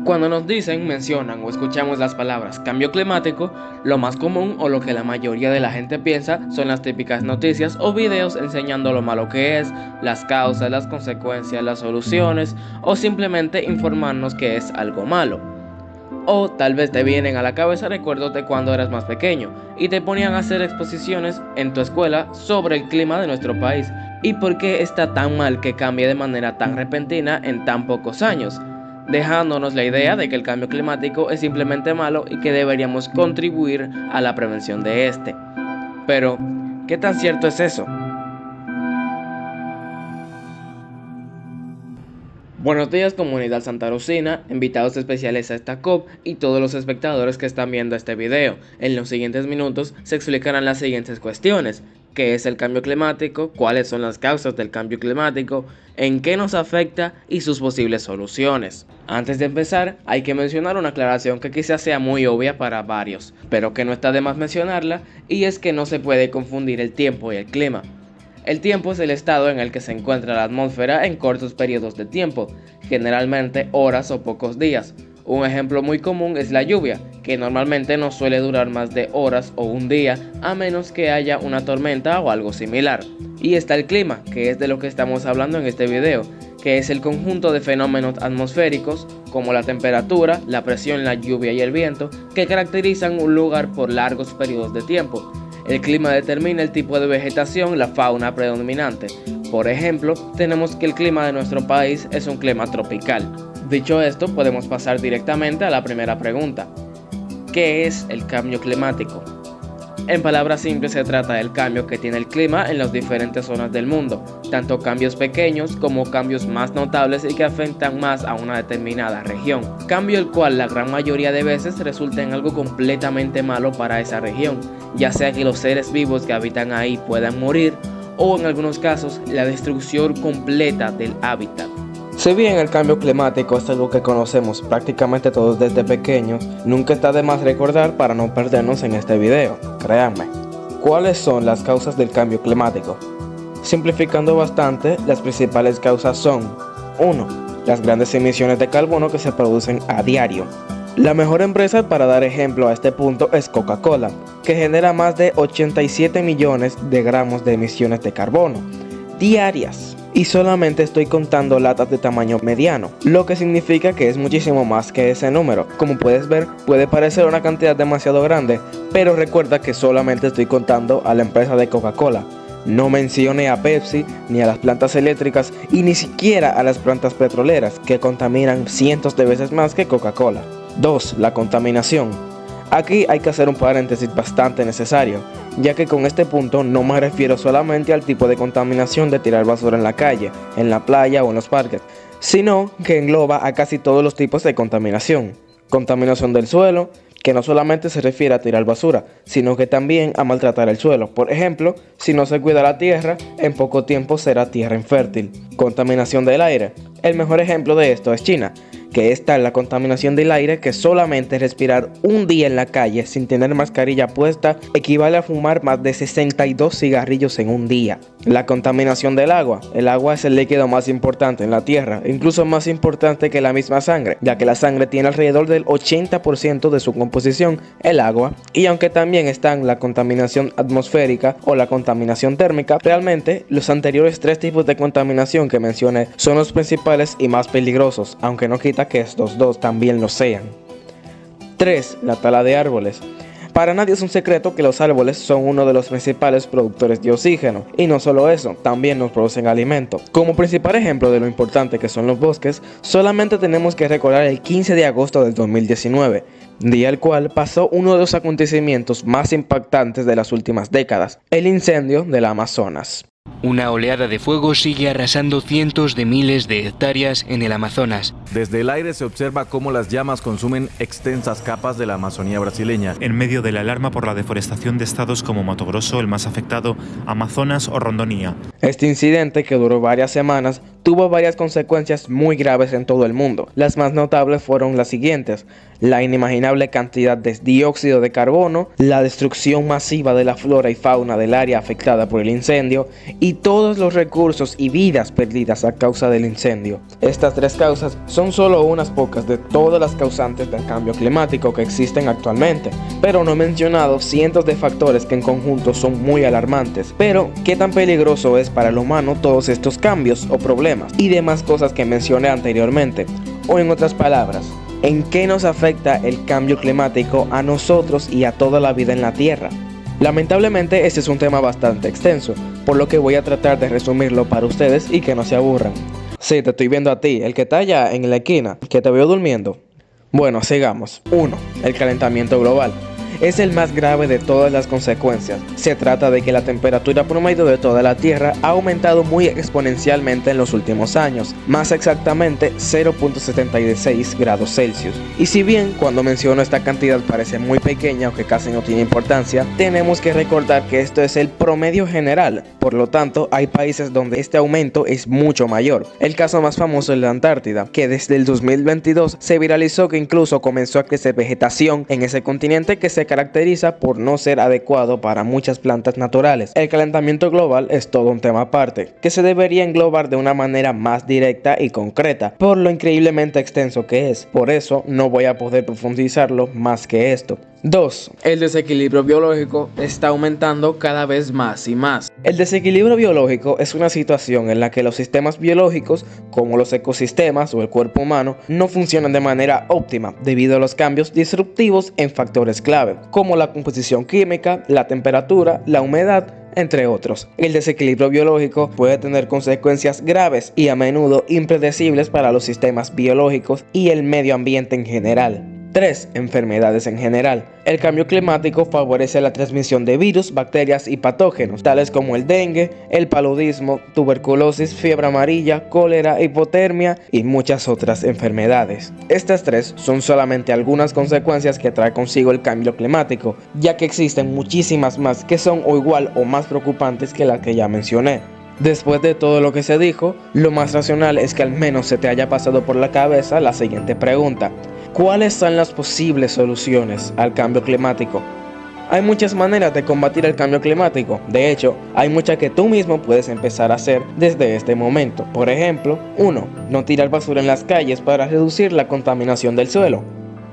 Cuando nos dicen, mencionan o escuchamos las palabras cambio climático, lo más común o lo que la mayoría de la gente piensa son las típicas noticias o videos enseñando lo malo que es, las causas, las consecuencias, las soluciones o simplemente informarnos que es algo malo. O tal vez te vienen a la cabeza recuerdos de cuando eras más pequeño y te ponían a hacer exposiciones en tu escuela sobre el clima de nuestro país y por qué está tan mal que cambie de manera tan repentina en tan pocos años, dejándonos la idea de que el cambio climático es simplemente malo y que deberíamos contribuir a la prevención de este. Pero, ¿qué tan cierto es eso? Buenos días, comunidad Santa Rosina, invitados especiales a esta COP y todos los espectadores que están viendo este video. En los siguientes minutos se explicarán las siguientes cuestiones: ¿qué es el cambio climático? ¿Cuáles son las causas del cambio climático? ¿En qué nos afecta? Y sus posibles soluciones. Antes de empezar, hay que mencionar una aclaración que quizás sea muy obvia para varios, pero que no está de más mencionarla, y es que no se puede confundir el tiempo y el clima. El tiempo es el estado en el que se encuentra la atmósfera en cortos periodos de tiempo, generalmente horas o pocos días. Un ejemplo muy común es la lluvia, que normalmente no suele durar más de horas o un día, a menos que haya una tormenta o algo similar. Y está el clima, que es de lo que estamos hablando en este video, que es el conjunto de fenómenos atmosféricos, como la temperatura, la presión, la lluvia y el viento, que caracterizan un lugar por largos periodos de tiempo. El clima determina el tipo de vegetación y la fauna predominante. Por ejemplo, tenemos que el clima de nuestro país es un clima tropical. Dicho esto, podemos pasar directamente a la primera pregunta. ¿Qué es el cambio climático? En palabras simples, se trata del cambio que tiene el clima en las diferentes zonas del mundo, tanto cambios pequeños como cambios más notables y que afectan más a una determinada región. Cambio el cual la gran mayoría de veces resulta en algo completamente malo para esa región, ya sea que los seres vivos que habitan ahí puedan morir o en algunos casos la destrucción completa del hábitat. Si bien el cambio climático es algo que conocemos prácticamente todos desde pequeños, nunca está de más recordar para no perdernos en este video, créanme. ¿Cuáles son las causas del cambio climático? Simplificando bastante, las principales causas son: 1. Las grandes emisiones de carbono que se producen a diario. La mejor empresa para dar ejemplo a este punto es Coca-Cola, que genera más de 87 millones de gramos de emisiones de carbono diarias. Y solamente estoy contando latas de tamaño mediano, lo que significa que es muchísimo más que ese número. Como puedes ver, puede parecer una cantidad demasiado grande, pero recuerda que solamente estoy contando a la empresa de Coca-Cola. No mencione a Pepsi, ni a las plantas eléctricas y ni siquiera a las plantas petroleras, que contaminan cientos de veces más que Coca-Cola. 2. La contaminación. Aquí hay que hacer un paréntesis bastante necesario, ya que con este punto no me refiero solamente al tipo de contaminación de tirar basura en la calle, en la playa o en los parques, sino que engloba a casi todos los tipos de contaminación. Contaminación del suelo, que no solamente se refiere a tirar basura, sino que también a maltratar el suelo. Por ejemplo, si no se cuida la tierra, en poco tiempo será tierra infértil. Contaminación del aire. El mejor ejemplo de esto es China, que esta es la contaminación del aire, que solamente respirar un día en la calle sin tener mascarilla puesta equivale a fumar más de 62 cigarrillos en un día. La contaminación del agua. El agua es el líquido más importante en la tierra, incluso más importante que la misma sangre, ya que la sangre tiene alrededor del 80% de su composición, el agua. Y aunque también están la contaminación atmosférica o la contaminación térmica, realmente los anteriores tres tipos de contaminación que mencioné son los principales y más peligrosos, aunque no quita que estos dos también lo sean. 3. La tala de árboles. Para nadie es un secreto que los árboles son uno de los principales productores de oxígeno, y no solo eso, también nos producen alimento. Como principal ejemplo de lo importante que son los bosques, solamente tenemos que recordar el 15 de agosto del 2019, día al cual pasó uno de los acontecimientos más impactantes de las últimas décadas, el incendio del Amazonas. Una oleada de fuego sigue arrasando cientos de miles de hectáreas en el Amazonas. Desde el aire se observa cómo las llamas consumen extensas capas de la Amazonía brasileña. En medio de la alarma por la deforestación de estados como Mato Grosso, el más afectado, Amazonas o Rondônia. Este incidente, que duró varias semanas, tuvo varias consecuencias muy graves en todo el mundo. Las más notables fueron las siguientes: la inimaginable cantidad de dióxido de carbono, la destrucción masiva de la flora y fauna del área afectada por el incendio y todos los recursos y vidas perdidas a causa del incendio. Estas tres causas son solo unas pocas de todas las causantes del cambio climático que existen actualmente, pero no he mencionado cientos de factores que en conjunto son muy alarmantes. Pero, ¿qué tan peligroso es para el humano todos estos cambios o problemas y demás cosas que mencioné anteriormente? O en otras palabras, ¿en qué nos afecta el cambio climático a nosotros y a toda la vida en la Tierra? Lamentablemente este es un tema bastante extenso, por lo que voy a tratar de resumirlo para ustedes y que no se aburran. Sí, te estoy viendo a ti, el que está allá en la esquina, que te veo durmiendo. Bueno, sigamos. 1. El calentamiento global. Es el más grave de todas las consecuencias. Se trata de que la temperatura promedio de toda la Tierra ha aumentado muy exponencialmente en los últimos años, más exactamente 0.76 grados Celsius. Y si bien cuando menciono esta cantidad parece muy pequeña o que casi no tiene importancia, tenemos que recordar que esto es el promedio general. Por lo tanto, hay países donde este aumento es mucho mayor. El caso más famoso es la Antártida, que desde el 2022 se viralizó que incluso comenzó a crecer vegetación en ese continente que se caracteriza por no ser adecuado para muchas plantas naturales. El calentamiento global es todo un tema aparte, que se debería englobar de una manera más directa y concreta, por lo increíblemente extenso que es. Por eso no voy a poder profundizarlo más que esto. 2. El desequilibrio biológico está aumentando cada vez más y más. El desequilibrio biológico es una situación en la que los sistemas biológicos, como los ecosistemas o el cuerpo humano, no funcionan de manera óptima debido a los cambios disruptivos en factores clave, como la composición química, la temperatura, la humedad, entre otros. El desequilibrio biológico puede tener consecuencias graves y a menudo impredecibles para los sistemas biológicos y el medio ambiente en general. 3. Enfermedades en general. El cambio climático favorece la transmisión de virus, bacterias y patógenos, tales como el dengue, el paludismo, tuberculosis, fiebre amarilla, cólera, hipotermia y muchas otras enfermedades. Estas tres son solamente algunas consecuencias que trae consigo el cambio climático, ya que existen muchísimas más que son o igual o más preocupantes que las que ya mencioné. Después de todo lo que se dijo, lo más racional es que al menos se te haya pasado por la cabeza la siguiente pregunta: ¿cuáles son las posibles soluciones al cambio climático? Hay muchas maneras de combatir el cambio climático. De hecho, hay muchas que tú mismo puedes empezar a hacer desde este momento. Por ejemplo, 1. No tirar basura en las calles para reducir la contaminación del suelo.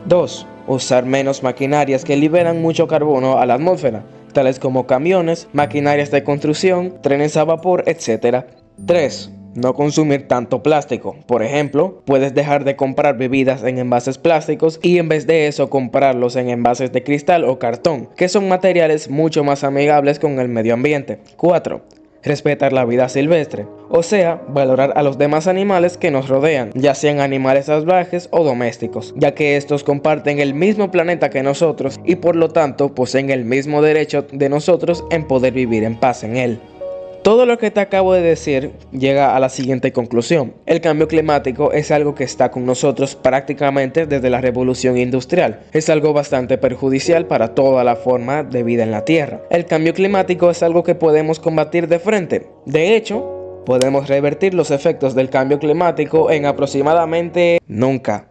2. Usar menos maquinarias que liberan mucho carbono a la atmósfera, tales como camiones, maquinarias de construcción, trenes a vapor, etc. 3. No consumir tanto plástico. Por ejemplo, puedes dejar de comprar bebidas en envases plásticos y en vez de eso comprarlos en envases de cristal o cartón, que son materiales mucho más amigables con el medio ambiente. 4. Respetar la vida silvestre, o sea, valorar a los demás animales que nos rodean, ya sean animales salvajes o domésticos, ya que estos comparten el mismo planeta que nosotros y por lo tanto poseen el mismo derecho de nosotros en poder vivir en paz en él. Todo lo que te acabo de decir llega a la siguiente conclusión: el cambio climático es algo que está con nosotros prácticamente desde la revolución industrial. Es algo bastante perjudicial para toda la forma de vida en la Tierra. El cambio climático es algo que podemos combatir de frente. De hecho, podemos revertir los efectos del cambio climático en aproximadamente nunca.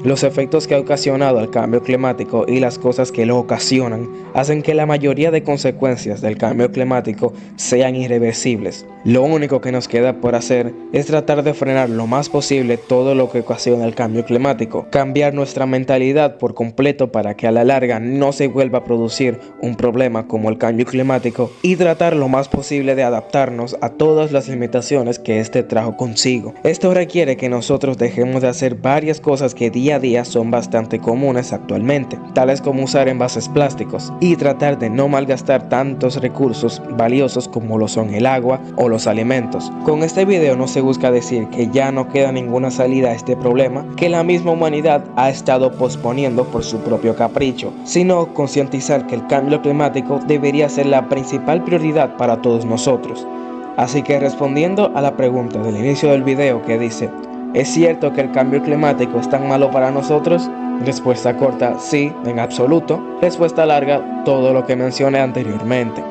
Los efectos que ha ocasionado el cambio climático y las cosas que lo ocasionan hacen que la mayoría de consecuencias del cambio climático sean irreversibles. Lo único que nos queda por hacer es tratar de frenar lo más posible todo lo que ocasiona el cambio climático, cambiar nuestra mentalidad por completo para que a la larga no se vuelva a producir un problema como el cambio climático y tratar lo más posible de adaptarnos a todas las limitaciones que este trajo consigo. Esto requiere que nosotros dejemos de hacer varias cosas que día a día son bastante comunes actualmente, tales como usar envases plásticos y tratar de no malgastar tantos recursos valiosos como lo son el agua o los alimentos. Con este video no se busca decir que ya no queda ninguna salida a este problema que la misma humanidad ha estado posponiendo por su propio capricho, sino concientizar que el cambio climático debería ser la principal prioridad para todos nosotros. Así que respondiendo a la pregunta del inicio del video que dice: ¿es cierto que el cambio climático es tan malo para nosotros? Respuesta corta: sí, en absoluto. Respuesta larga: todo lo que mencioné anteriormente.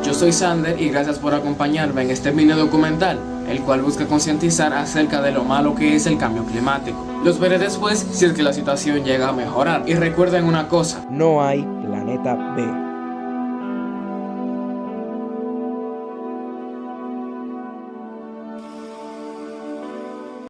Yo soy Sander y gracias por acompañarme en este mini documental. el cual busca concientizar acerca de lo malo que es el cambio climático. Los veré después si es que la situación llega a mejorar. Y recuerden una cosa: no hay planeta B.